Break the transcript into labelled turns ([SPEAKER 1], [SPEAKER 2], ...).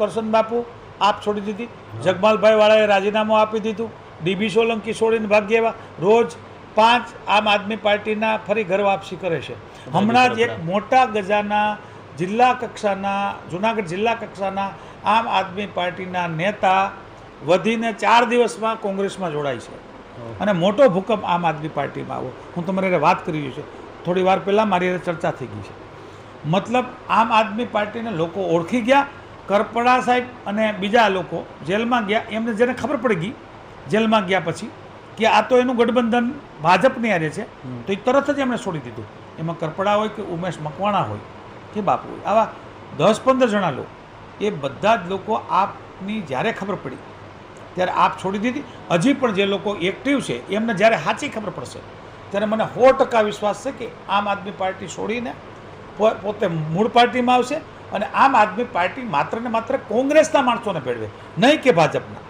[SPEAKER 1] કરશન બાપુ આપ છોડી દીધી, જગમાલભાઈ વાળાએ રાજીનામું આપી દીધું, ડીબી સોલંકી છોડીને ભાગી આવ્યા, રોજ 5 આમ આદમી પાર્ટીના ફરી ઘર વાપસી કરે છે. હમણાં જ એક મોટા ગજાના જિલ્લા કક્ષાના જુનાગઢ જિલ્લા કક્ષાના આમ આદમી પાર્ટીના નેતા વધીને 4 દિવસમાં કોંગ્રેસમાં જોડાય છે અને મોટો ભૂકંપ આમ આદમી પાર્ટીમાં આવ્યો. હું તમારી વાત કરી રહ્યો છું, થોડી વાર પહેલાં મારી ચર્ચા થઈ ગઈ છે. મતલબ આમ આદમી પાર્ટીને લોકો ઓળખી ગયા. કરપડા સાહેબ અને બીજા લોકો જેલમાં ગયા, એમને જેને ખબર પડી ગઈ જેલમાં ગયા પછી કે આ તો એનું ગઠબંધન ભાજપની હારે છે, તો એ તરત જ એમણે છોડી દીધું. એમાં કરપડા હોય કે ઉમેશ મકવાણા હોય કે બાપુ હોય, આવા 10-15 જણા લોકો, એ બધા જ લોકો આપની જ્યારે ખબર પડી ત્યારે આપ છોડી દીધી. હજી પણ જે લોકો એક્ટિવ છે એમને જ્યારે સાચી ખબર પડશે ત્યારે મને 100% વિશ્વાસ છે કે આમ આદમી પાર્ટી છોડીને પોતે મૂળ પાર્ટીમાં આવશે અને આમ આદમી પાર્ટી માત્ર ને માત્ર કોંગ્રેસના માણસોને ભેળવે, નહીં કે ભાજપના.